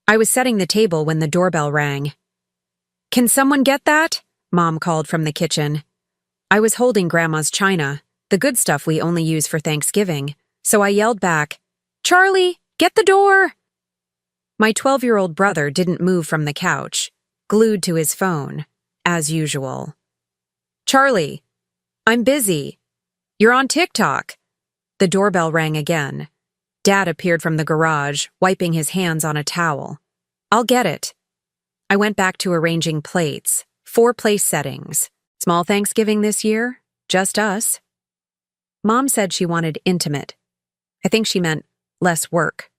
I was setting the table when the doorbell rang. "Can someone get that?" Mom called from the kitchen. I was holding Grandma's china, the good stuff we only use for Thanksgiving, so I yelled back, "Charlie, get the door!" My 12-year-old brother didn't move from the couch, glued to his phone, as usual. "Charlie, I'm busy. You're on TikTok." The doorbell rang again. Dad appeared from the garage, wiping his hands on a towel. "I'll get it." I went back to arranging plates, 4 place settings. Small Thanksgiving this year, just us. Mom said she wanted intimate. I think she meant less work.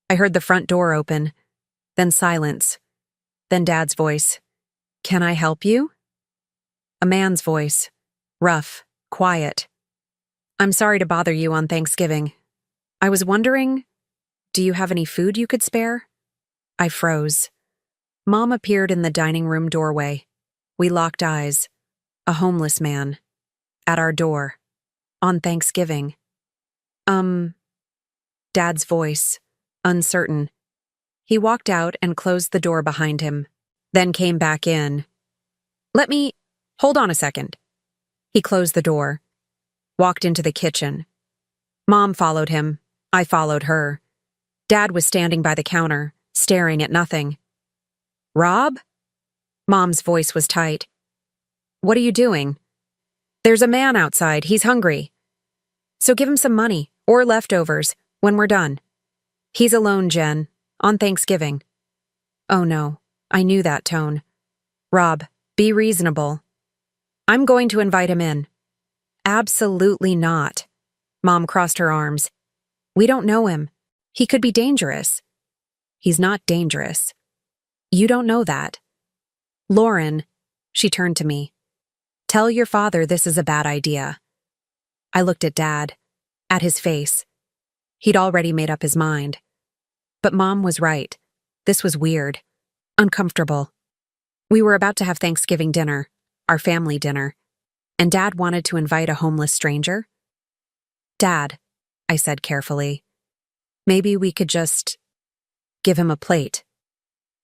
I heard the front door open, then silence, then Dad's voice. "Can I help you?" A man's voice, rough, quiet. "I'm sorry to bother you on Thanksgiving. I was wondering, do you have any food you could spare?" I froze. Mom appeared in the dining room doorway. We locked eyes. A homeless man. At our door. On Thanksgiving. Dad's voice. Uncertain. He walked out and closed the door behind him, then came back in. Hold on a second." He closed the door. Walked into the kitchen. Mom followed him. I followed her. Dad was standing by the counter, staring at nothing. "Rob?" Mom's voice was tight. "What are you doing?" "There's a man outside. He's hungry. So give him some money, or leftovers, when we're done. He's alone, Jen, on Thanksgiving." Oh no, I knew that tone. "Rob, be reasonable." "I'm going to invite him in." "Absolutely not." Mom crossed her arms. "We don't know him. He could be dangerous." "He's not dangerous." "You don't know that." "Lauren," she turned to me. "Tell your father this is a bad idea." I looked at Dad, at his face. He'd already made up his mind. But Mom was right. This was weird. Uncomfortable. We were about to have Thanksgiving dinner, our family dinner, and Dad wanted to invite a homeless stranger. "Dad," I said carefully, "maybe we could just give him a plate.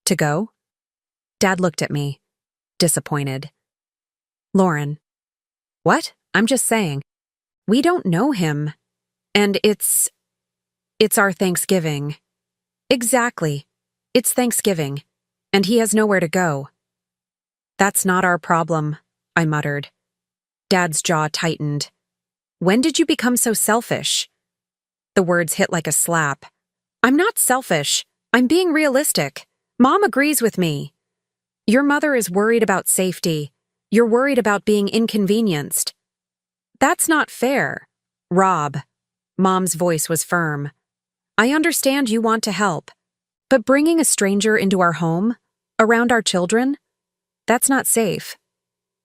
To go?" Dad looked at me, disappointed. "Lauren." "What? I'm just saying. We don't know him. And it's our Thanksgiving." "Exactly. It's Thanksgiving. And he has nowhere to go." "That's not our problem," I muttered. Dad's jaw tightened. "When did you become so selfish?" The words hit like a slap. "I'm not selfish. I'm being realistic. Mom agrees with me. Your mother is worried about safety. You're worried about being inconvenienced." "That's not fair." "Rob." Mom's voice was firm. "I understand you want to help. But bringing a stranger into our home, around our children, that's not safe.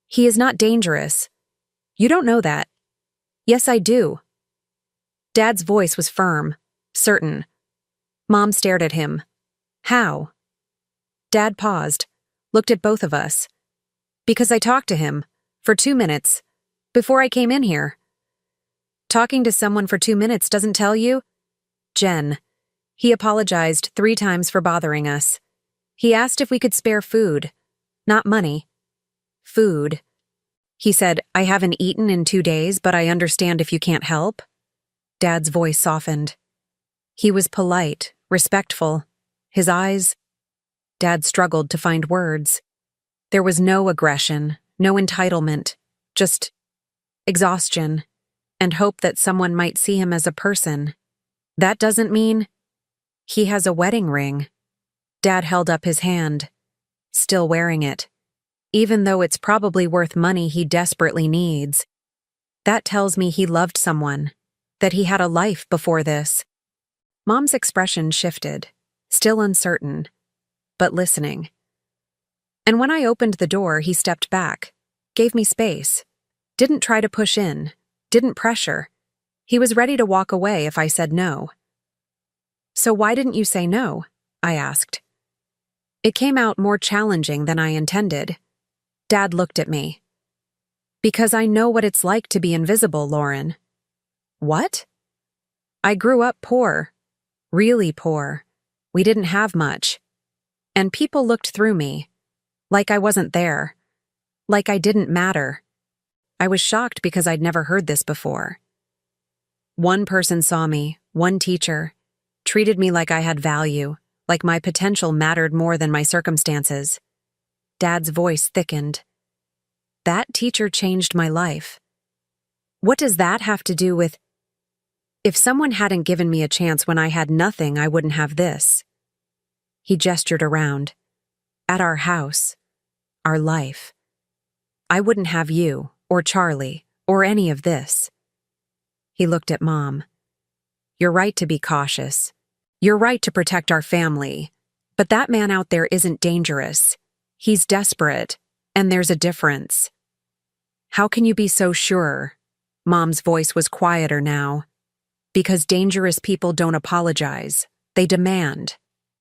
He is not dangerous. You don't know that." "Yes, I do." Dad's voice was firm, certain. Mom stared at him. "How?" Dad paused, looked at both of us. "Because I talked to him, for 2 minutes, before I came in here." "Talking to someone for 2 minutes doesn't tell you?" "Jen." He apologized 3 times for bothering us. He asked if we could spare food. Not money. Food. He said, "I haven't eaten in 2 days, but I understand if you can't help." Dad's voice softened. He was polite, respectful. His eyes... Dad struggled to find words. There was no aggression, no entitlement, just exhaustion, and hope that someone might see him as a person. "That doesn't mean..." "He has a wedding ring." Dad held up his hand, still wearing it, even though it's probably worth money he desperately needs. That tells me he loved someone, that he had a life before this. Mom's expression shifted, still uncertain, but listening. And when I opened the door, he stepped back, gave me space, didn't try to push in, didn't pressure. He was ready to walk away if I said no. "So why didn't you say no?" I asked. It came out more challenging than I intended. Dad looked at me. "Because I know what it's like to be invisible, Lauren." "What?" "I grew up poor. Really poor. We didn't have much. and people looked through me, like I wasn't there, like I didn't matter. I was shocked because I'd never heard this before. One person saw me, one teacher, treated me like I had value, like my potential mattered more than my circumstances. Dad's voice thickened. That teacher changed my life. What does that have to do with... If someone hadn't given me a chance when I had nothing, I wouldn't have this. He gestured around. At our house. Our life. I wouldn't have you, or Charlie, or any of this. He looked at Mom. You're right to be cautious. You're right to protect our family. But that man out there isn't dangerous. He's desperate, and there's a difference. How can you be so sure? Mom's voice was quieter now. Because dangerous people don't apologize. They demand.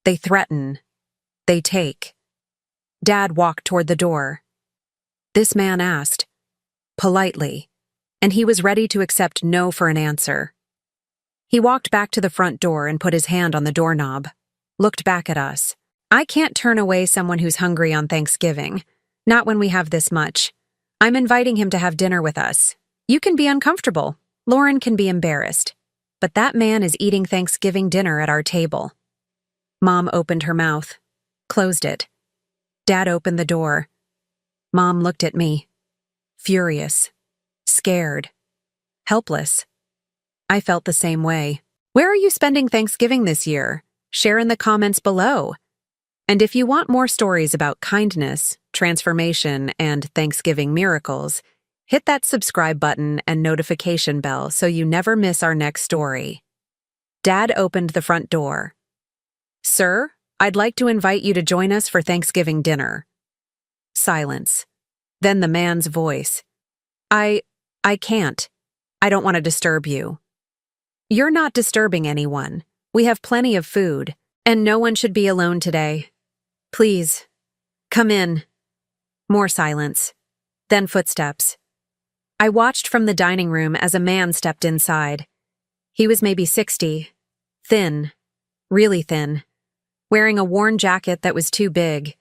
They threaten. They take. Dad walked toward the door. This man asked, politely, and he was ready to accept no for an answer. He walked back to the front door and put his hand on the doorknob, looked back at us. I can't turn away someone who's hungry on Thanksgiving, not when we have this much. I'm inviting him to have dinner with us. You can be uncomfortable. Lauren can be embarrassed. But that man is eating Thanksgiving dinner at our table. Mom opened her mouth, closed it. Dad opened the door. Mom looked at me, furious, scared, helpless. I felt the same way. Where are you spending Thanksgiving this year? Share in the comments below. And if you want more stories about kindness, transformation, and Thanksgiving miracles, hit that subscribe button and notification bell so you never miss our next story. Dad opened the front door. Sir, I'd like to invite you to join us for Thanksgiving dinner. Silence. Then the man's voice. I can't. I don't want to disturb you. You're not disturbing anyone. We have plenty of food, and no one should be alone today. Please, come in. More silence. Then footsteps. I watched from the dining room as a man stepped inside. He was maybe 60, thin, really thin, wearing a worn jacket that was too big,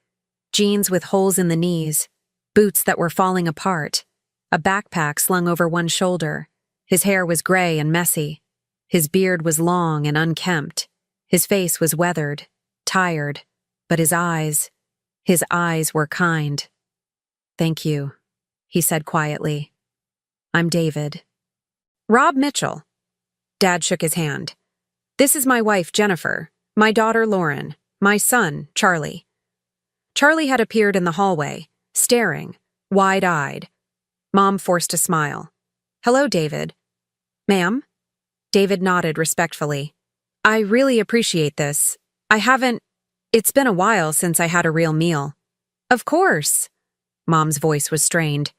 jeans with holes in the knees, boots that were falling apart, a backpack slung over one shoulder. His hair was gray and messy. His beard was long and unkempt. His face was weathered, tired, but his eyes were kind. Thank you, he said quietly. I'm David. Rob Mitchell. Dad shook his hand. This is my wife, Jennifer, my daughter, Lauren, my son, Charlie. Charlie had appeared in the hallway, staring, wide-eyed. Mom forced a smile. Hello, David. Ma'am? David nodded respectfully. I really appreciate this. It's been a while since I had a real meal. Of course. Mom's voice was strained.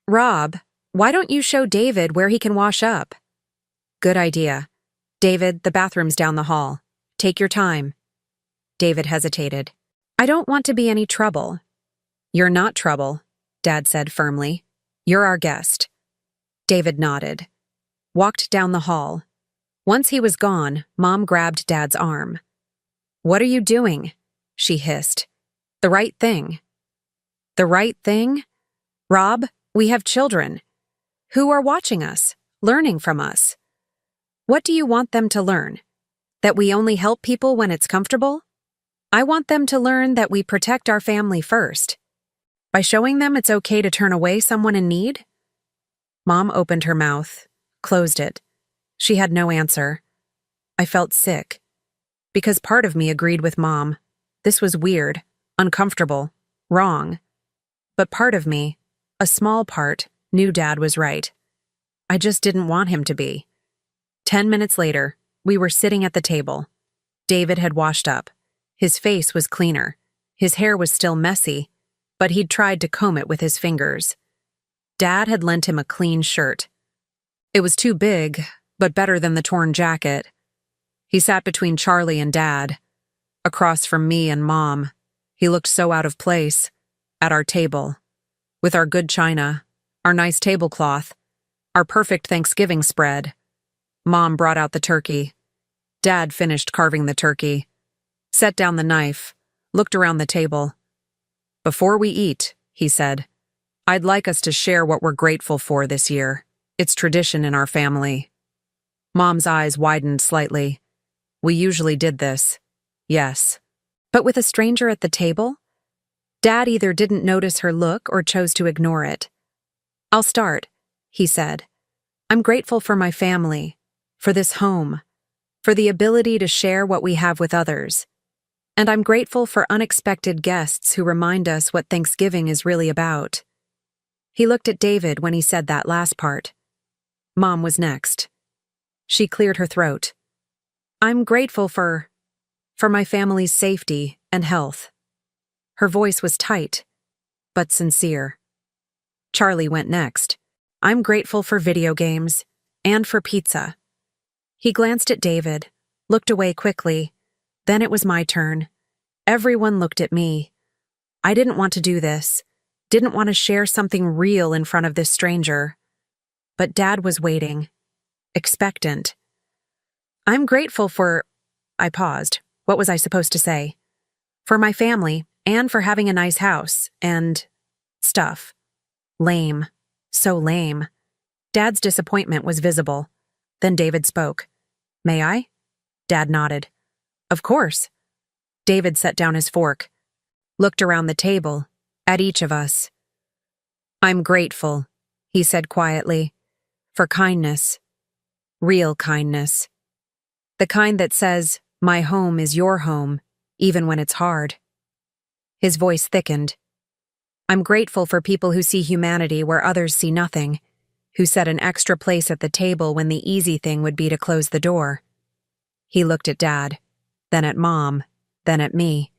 Rob, why don't you show David where he can wash up? Good idea. David, the bathroom's down the hall. Take your time. David hesitated. I don't want to be any trouble. You're not trouble, Dad said firmly. You're our guest. David nodded. Walked down the hall. Once he was gone, Mom grabbed Dad's arm. What are you doing? She hissed. The right thing. The right thing? Rob, we have children. Who are watching us, learning from us. What do you want them to learn? That we only help people when it's comfortable? I want them to learn that we protect our family first. By showing them it's okay to turn away someone in need? Mom opened her mouth, closed it. She had no answer. I felt sick. Because part of me agreed with Mom. This was weird, uncomfortable, wrong. But part of me, a small part, knew Dad was right. I just didn't want him to be. 10 minutes later, we were sitting at the table. David had washed up. His face was cleaner. His hair was still messy, but he'd tried to comb it with his fingers. Dad had lent him a clean shirt. It was too big, but better than the torn jacket. He sat between Charlie and Dad, across from me and Mom. He looked so out of place, at our table, with our good china, our nice tablecloth, our perfect Thanksgiving spread. Mom brought out the turkey. Dad finished carving the turkey, set down the knife, looked around the table. "Before we eat," he said, "I'd like us to share what we're grateful for this year. It's tradition in our family." Mom's eyes widened slightly. "We usually did this." "Yes." But with a stranger at the table? Dad either didn't notice her look or chose to ignore it. "I'll start," he said. "I'm grateful for my family, for this home, for the ability to share what we have with others. And I'm grateful for unexpected guests who remind us what Thanksgiving is really about." He looked at David when he said that last part. Mom was next. She cleared her throat. "I'm grateful for my family's safety and health." Her voice was tight, but sincere. Charlie went next. "I'm grateful for video games and for pizza." He glanced at David, looked away quickly. Then it was my turn. Everyone looked at me. I didn't want to do this, didn't want to share something real in front of this stranger. But Dad was waiting, expectant. "I'm grateful for—" I paused. What was I supposed to say? "For my family, and for having a nice house, and stuff." Lame. So lame. Dad's disappointment was visible. Then David spoke. "May I?" Dad nodded. "Of course." David set down his fork, looked around the table, at each of us. "I'm grateful," he said quietly, "for kindness. Real kindness. The kind that says, 'My home is your home,' even when it's hard." His voice thickened. "I'm grateful for people who see humanity where others see nothing, who set an extra place at the table when the easy thing would be to close the door." He looked at Dad, then at Mom, then at me.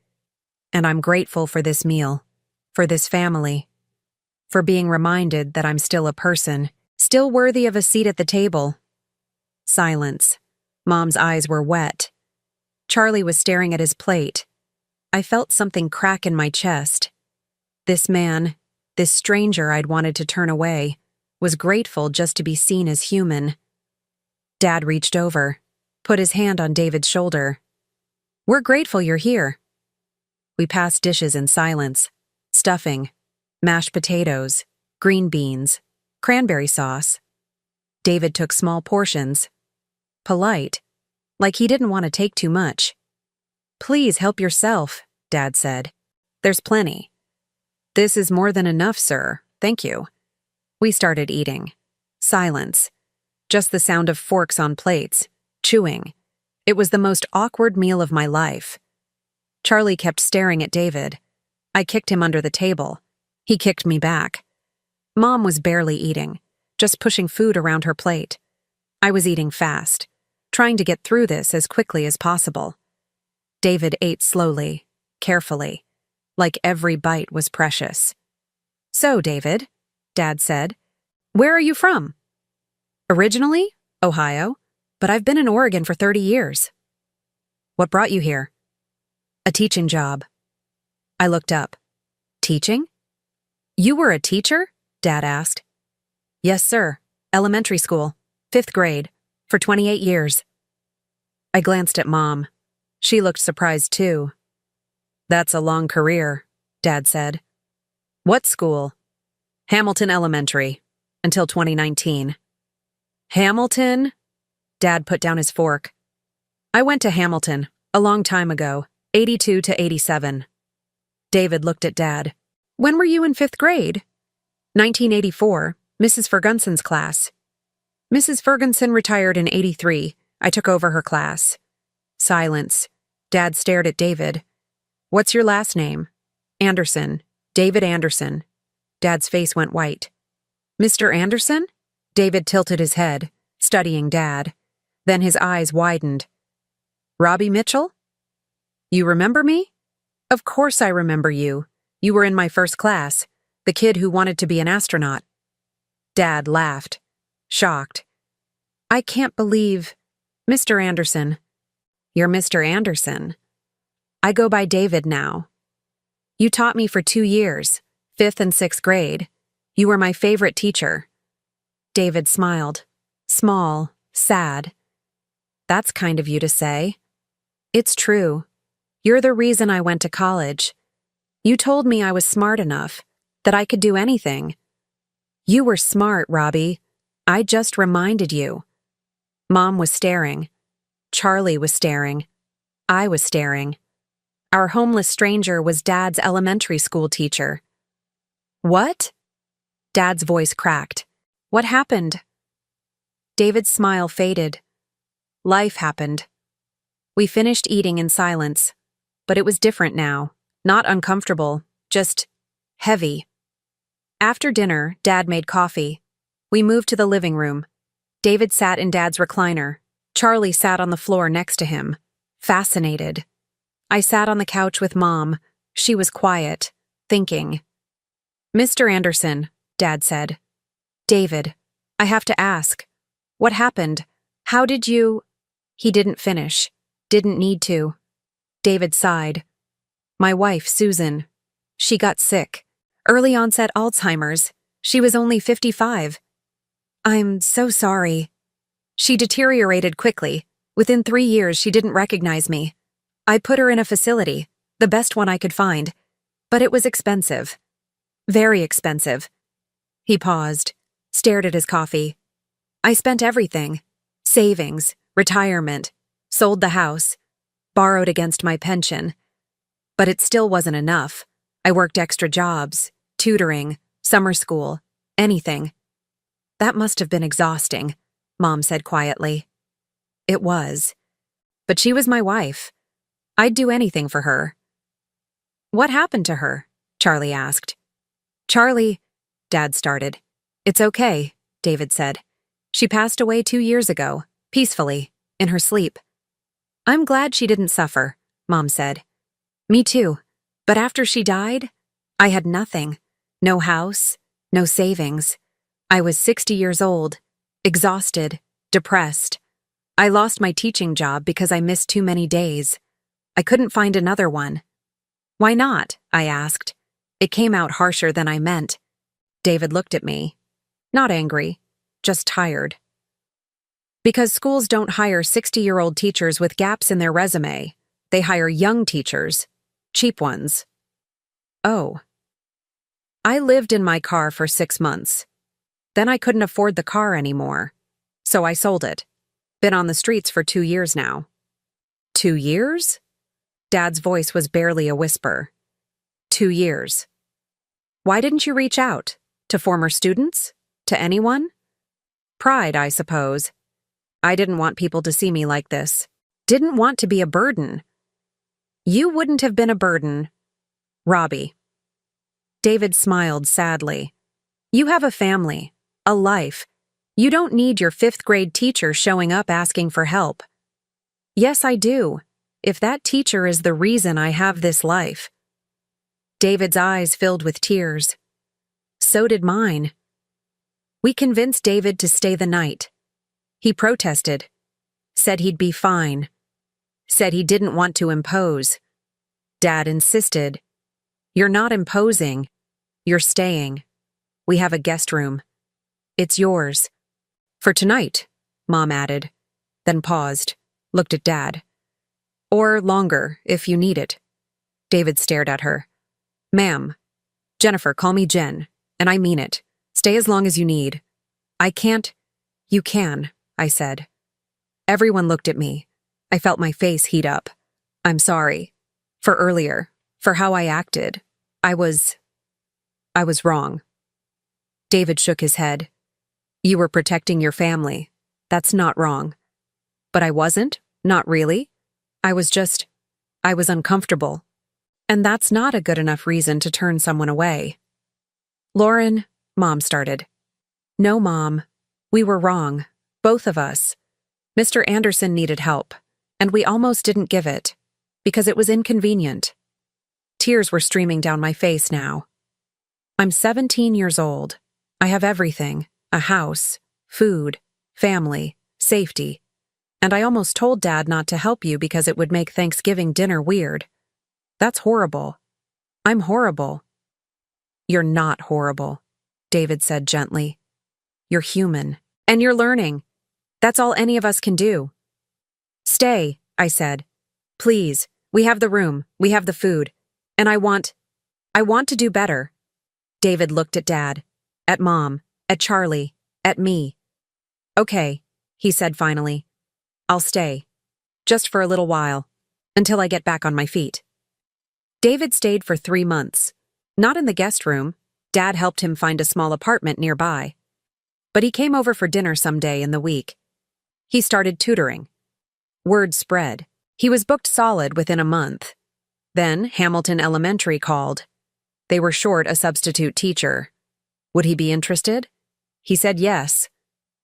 "And I'm grateful for this meal, for this family, for being reminded that I'm still a person, still worthy of a seat at the table." Silence. Mom's eyes were wet. Charlie was staring at his plate. I felt something crack in my chest. This man, this stranger I'd wanted to turn away, was grateful just to be seen as human. Dad reached over, put his hand on David's shoulder. "We're grateful you're here." We passed dishes in silence. Stuffing, mashed potatoes, green beans, cranberry sauce. David took small portions. Polite, like he didn't want to take too much. "Please help yourself," Dad said. "There's plenty." "This is more than enough, sir. Thank you." We started eating. Silence. Just the sound of forks on plates, chewing. It was the most awkward meal of my life. Charlie kept staring at David. I kicked him under the table. He kicked me back. Mom was barely eating, just pushing food around her plate. I was eating fast, trying to get through this as quickly as possible. David ate slowly, carefully, like every bite was precious. "So, David," Dad said, "where are you from?" "Originally, Ohio, but I've been in Oregon for 30 years. "What brought you here?" "A teaching job." I looked up. "Teaching?" "You were a teacher?" Dad asked. "Yes, sir. Elementary school, 5th grade, for 28 years. I glanced at Mom. She looked surprised too. "That's a long career," Dad said. "What school?" "Hamilton Elementary, until 2019. "Hamilton?" Dad put down his fork. "I went to Hamilton, a long time ago, 82 to 87. David looked at Dad. "When were you in 5th grade?" 1984, Mrs. Ferguson's class. Mrs. Ferguson retired in 83. I took over her class. Silence. Dad stared at David. "What's your last name?" "Anderson. David Anderson." Dad's face went white. "Mr. Anderson?" David tilted his head, studying Dad. Then his eyes widened. "Robbie Mitchell? You remember me?" "Of course I remember you. You were in my first class, the kid who wanted to be an astronaut." Dad laughed, shocked. "I can't believe—" "Mr. Anderson." "You're Mr. Anderson." "I go by David now." "You taught me for 2 years, 5th and 6th grade. You were my favorite teacher." David smiled, small, sad. "That's kind of you to say." "It's true. You're the reason I went to college. You told me I was smart enough, that I could do anything. You were smart, Robbie. I just reminded you. Mom was staring. Charlie was staring. I was staring. Our homeless stranger was Dad's elementary school teacher. What? Dad's voice cracked. What happened? David's smile faded. Life happened. We finished eating in silence, but it was different now. Not uncomfortable, just heavy. After dinner, Dad made coffee. We moved to the living room. David sat in Dad's recliner. Charlie sat on the floor next to him, fascinated. I sat on the couch with Mom. She was quiet, thinking. Mr. Anderson, Dad said. David, I have to ask. What happened? How did you… He didn't finish. Didn't need to. David sighed. My wife, Susan. She got sick. Early onset Alzheimer's. She was only 55. I'm so sorry. She deteriorated quickly. Within 3 years, she didn't recognize me. I put her in a facility, the best one I could find. But it was expensive. Very expensive. He paused, stared at his coffee. I spent everything. Savings, retirement, sold the house, borrowed against my pension. But it still wasn't enough. I worked extra jobs, tutoring, summer school, anything. That must have been exhausting, Mom said quietly. It was. But she was my wife. I'd do anything for her. What happened to her? Charlie asked. Charlie, Dad started. It's okay, David said. She passed away 2 years ago, peacefully, in her sleep. I'm glad she didn't suffer, Mom said. Me too. But after she died, I had nothing. No house, no savings. I was 60 years old, exhausted, depressed. I lost my teaching job because I missed too many days. I couldn't find another one. Why not? I asked. It came out harsher than I meant. David looked at me. Not angry, just tired. Because schools don't hire 60-year-old teachers with gaps in their resume. They hire young teachers, cheap ones. Oh. I lived in my car for 6 months. Then I couldn't afford the car anymore. So I sold it. Been on the streets for 2 years now. 2 years? Dad's voice was barely a whisper. 2 years. Why didn't you reach out? To former students? To anyone? Pride, I suppose. I didn't want people to see me like this. Didn't want to be a burden. You wouldn't have been a burden. Robbie. David smiled sadly. You have a family, a life. You don't need your 5th-grade teacher showing up asking for help. Yes, I do. If that teacher is the reason I have this life. David's eyes filled with tears. So did mine. We convinced David to stay the night. He protested. Said he'd be fine. Said he didn't want to impose. Dad insisted. You're not imposing. You're staying. We have a guest room. It's yours. For tonight, Mom added, then paused, looked at Dad. Or longer, if you need it. David stared at her. Ma'am. Jennifer, call me Jen, and I mean it. Stay as long as you need. I can't. You can, I said. Everyone looked at me. I felt my face heat up. I'm sorry. For earlier. For how I acted. I was wrong. David shook his head. You were protecting your family. That's not wrong. But I wasn't? Not really? I was uncomfortable. And that's not a good enough reason to turn someone away. Lauren, Mom started. No, Mom. We were wrong. Both of us. Mr. Anderson needed help, and we almost didn't give it, because it was inconvenient. Tears were streaming down my face now. I'm 17 years old. I have everything, a house, food, family, safety. And I almost told Dad not to help you because it would make Thanksgiving dinner weird. That's horrible. I'm horrible. You're not horrible, David said gently. You're human, and you're learning. That's all any of us can do. Stay, I said. Please, We have the room, we have the food, and I want to do better. David looked at Dad, at Mom, at Charlie, at me. Okay, he said finally. I'll stay. Just for a little while. Until I get back on my feet. David stayed for 3 months. Not in the guest room. Dad helped him find a small apartment nearby. But he came over for dinner some day in the week. He started tutoring. Word spread. He was booked solid within a month. Then Hamilton Elementary called. They were short a substitute teacher. Would he be interested? He said yes.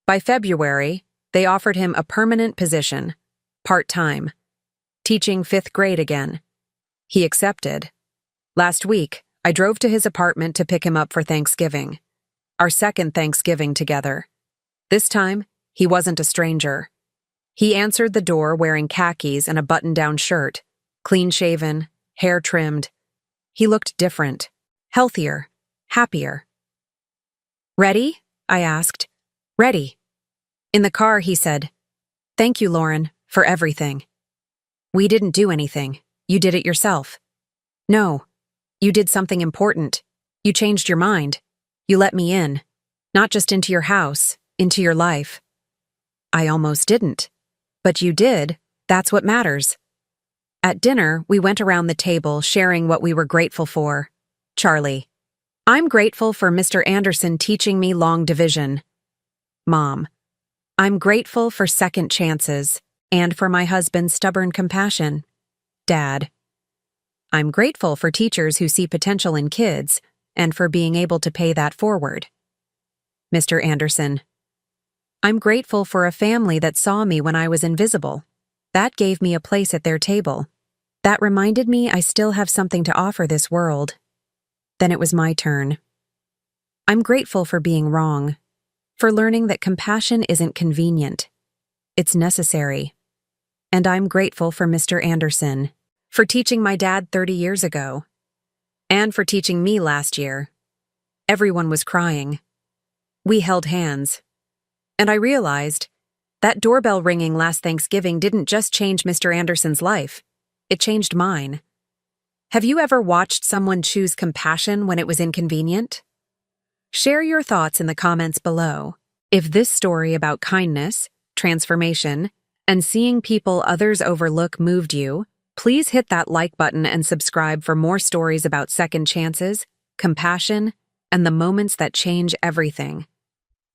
By February, they offered him a permanent position, part-time, teaching 5th grade again. He accepted. Last week, I drove to his apartment to pick him up for Thanksgiving. Our second Thanksgiving together. This time, he wasn't a stranger. He answered the door wearing khakis and a button-down shirt, clean-shaven, hair trimmed. He looked different, healthier, happier. Ready? I asked. Ready. In the car, he said, Thank you, Lauren, for everything. We didn't do anything. You did it yourself. No. You did something important. You changed your mind. You let me in. Not just into your house, into your life. I almost didn't. But you did. That's what matters. At dinner, we went around the table sharing what we were grateful for. Charlie. I'm grateful for Mr. Anderson teaching me long division. Mom. I'm grateful for second chances and for my husband's stubborn compassion. Dad. I'm grateful for teachers who see potential in kids and for being able to pay that forward. Mr. Anderson. I'm grateful for a family that saw me when I was invisible. That gave me a place at their table. That reminded me I still have something to offer this world. Then it was my turn. I'm grateful for being wrong, for learning that compassion isn't convenient. It's necessary. And I'm grateful for Mr. Anderson, for teaching my dad 30 years ago, and for teaching me last year. Everyone was crying. We held hands. And I realized that doorbell ringing last Thanksgiving didn't just change Mr. Anderson's life, it changed mine. Have you ever watched someone choose compassion when it was inconvenient? Share your thoughts in the comments below. If this story about kindness, transformation, and seeing people others overlook moved you, please hit that like button and subscribe for more stories about second chances, compassion, and the moments that change everything.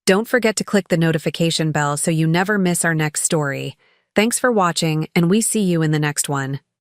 Don't forget to click the notification bell so you never miss our next story. Thanks for watching, and we see you in the next one.